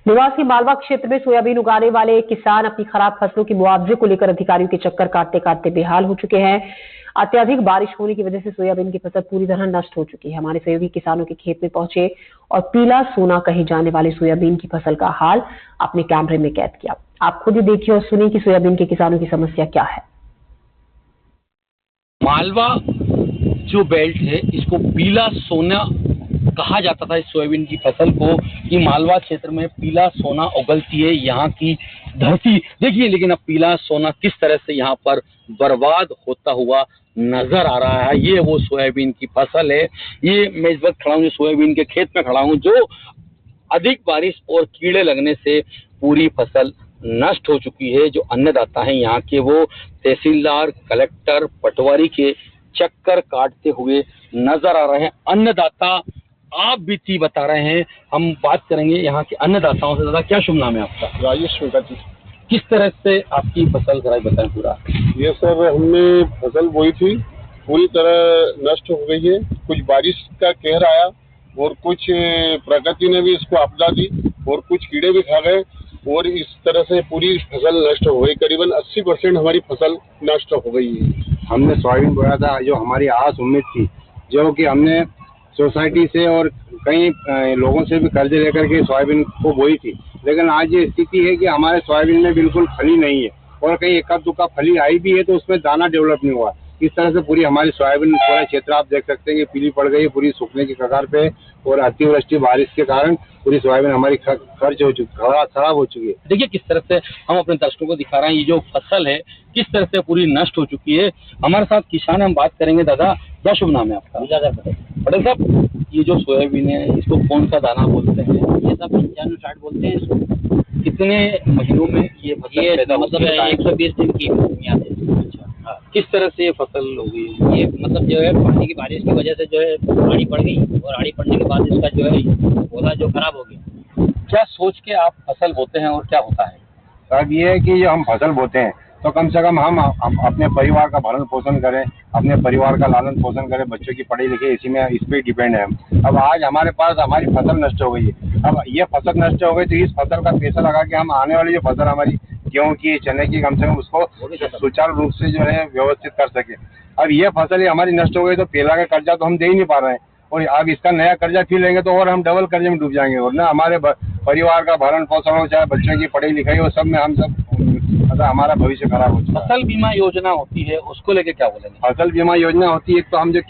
देवास के मालवा क्षेत्र में सोयाबीन उगाने वाले किसान अपनी खराब फसलों के मुआवजे को लेकर अधिकारियों के चक्कर काटते काटते बेहाल हो चुके हैं। अत्यधिक बारिश होने की वजह से सोयाबीन की फसल पूरी तरह नष्ट हो चुकी है। हमारे सहयोगी किसानों के खेत में पहुंचे और पीला सोना कही जाने वाली सोयाबीन की फसल का हाल अपने कैमरे में कैद किया। आप खुद ही देखिए और सुनिए कि सोयाबीन के किसानों की समस्या क्या है। मालवा जो बेल्ट है इसको पीला सोना कहा जाता था इस सोयाबीन की फसल को, कि मालवा क्षेत्र में पीला सोना उगलती है यहाँ की धरती। देखिए लेकिन अब पीला सोना किस तरह से यहाँ पर बर्बाद होता हुआ नजर आ रहा है। ये वो सोयाबीन की फसल है। ये मैं इस वक्त खड़ा हूँ सोयाबीन के खेत में खड़ा हूँ, जो अधिक बारिश और कीड़े लगने से पूरी फसल नष्ट हो चुकी है। जो अन्नदाता हैं यहाँ के, वो तहसीलदार, कलेक्टर, पटवारी के चक्कर काटते हुए नजर आ रहे हैं। अन्नदाता आप बीती बता रहे हैं। हम बात करेंगे यहाँ के अन्नदाताओं से। दादा क्या शुभ नाम है आपका? राजेश वेंकट जी। किस तरह से आपकी फसल जरा बताएं पूरा। ये सर हमने फसल बोई थी, पूरी तरह नष्ट हो गई है। कुछ बारिश का कहर आया और कुछ प्रकृति ने भी इसको आपदा दी और कुछ कीड़े भी खा गए और इस तरह से पूरी फसल नष्ट हो गई। करीबन 80% हमारी फसल नष्ट हो गई है। हमने सोयाबीन बोया था, जो हमारी आस उम्मीद थी, जो कि हमने सोसाइटी से और कई लोगों से भी कर्ज लेकर के सोयाबीन को बोई थी। लेकिन आज ये स्थिति है कि हमारे सोयाबीन में बिल्कुल फली नहीं है और कहीं एका दुक्का फली आई भी है तो उसमें दाना डेवलप नहीं हुआ। इस तरह से पूरी हमारी सोयाबीन, पूरा क्षेत्र आप देख सकते हैं कि पीली पड़ गई, पूरी सूखने की कगार पे और अतिवृष्टि बारिश के कारण पूरी सोयाबीन हमारी खराब हो चुकी है। देखिए किस तरह से हम अपने दर्शकों को दिखा रहे हैं ये जो फसल है किस तरह से पूरी नष्ट हो चुकी है। हमारे साथ किसान हम बात करेंगे। दादा क्या शुभ नाम है आपका? पटेल साहब, ये जो सोयाबीन है इसको कौन सा दाना बोलते हैं? ये सब 55 बोलते हैं इसको। कितने महीनों में ये फसल पैदा होती है? 120 दिन की मियाद है। हाँ। किस तरह से ये फसल होगी? ये मतलब जो है पानी की बारिश की वजह से जो है आड़ी पड़ गई और आड़ी पड़ने के बाद इसका जो है पौधा जो खराब हो गया। क्या सोच के आप फसल बोते हैं और क्या होता है? अब ये है कि जो हम फसल बोते हैं तो कम से कम हम अपने परिवार का भरण पोषण करें, अपने परिवार का लालन पोषण करें, बच्चों की पढ़ाई लिखाई इसी में, इस पे डिपेंड है हम। अब आज हमारे पास हमारी फसल नष्ट हो गई है। अब ये फसल नष्ट हो गई तो इस फसल का पैसा लगा के हम आने वाली जो फसल हमारी गेहूं की, चने की, कम से कम उसको सुचारू रूप से जो है व्यवस्थित कर सके। अब ये फसल हमारी नष्ट हो गई तो पहला का कर्जा तो हम दे ही नहीं पा रहे हैं और अब इसका नया कर्जा फिर लेंगे तो और हम डबल कर्जे में डूब जाएंगे और ना हमारे परिवार का भरण पोषण हो, चाहे बच्चों की पढ़ाई लिखाई हो, सब में हम सब मतलब हमारा भविष्य खराब हो चुका है। फसल बीमा योजना होती है, उसको लेके क्या बोलेंगे? फसल बीमा योजना होती है, एक तो हम जो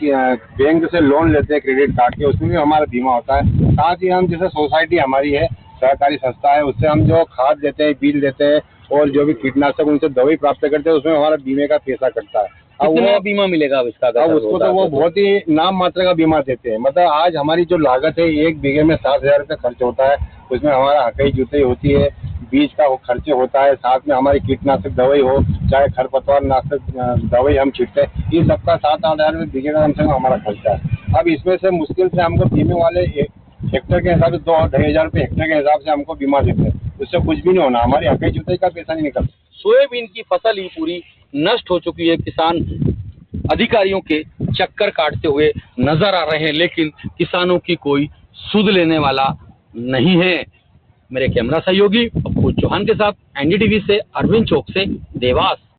बैंक से लोन लेते हैं क्रेडिट कार्ड के, उसमें भी हमारा बीमा होता है। साथ ही हम जैसे सोसाइटी हमारी है, सहकारी संस्था है, उससे हम जो खाद देते हैं, बीज देते हैं और जो भी कीटनाशक उनसे दवाई प्राप्त करते हैं, उसमें हमारा बीमे का पैसा कटता है। अब वो बीमा मिलेगा अब इसका? अब उसको तो वो बहुत ही नाम मात्र का बीमा देते हैं। मतलब आज हमारी जो लागत है 1 बीघे में 7,000 रुपये खर्च होता है। उसमें हमारा हकई जुताई होती है, बीज का खर्चे होता है, साथ में हमारी कीटनाशक दवाई हो, चाहे खरपतवार नाशक दवाई हम छिड़ते हैं, ये सबका 7-8 हज़ार रुपये बीघे का कम से कम हमारा खर्चा है। अब इसमें से मुश्किल से हमको बीमे वाले हेक्टेयर के हिसाब से 2-2.5 हज़ार रुपये हेक्टेयर के हिसाब से हमको बीमा देते हैं। उससे कुछ भी नहीं होना, हमारी हकई जुताई का पैसा नहीं निकलता। सोयाबीन की फसल ही पूरी नष्ट हो चुकी है। किसान अधिकारियों के चक्कर काटते हुए नजर आ रहे हैं, लेकिन किसानों की कोई सुध लेने वाला नहीं है। मेरे कैमरा सहयोगी पप्पू चौहान के साथ एनडीटीवी से अरविंद चौक से देवास।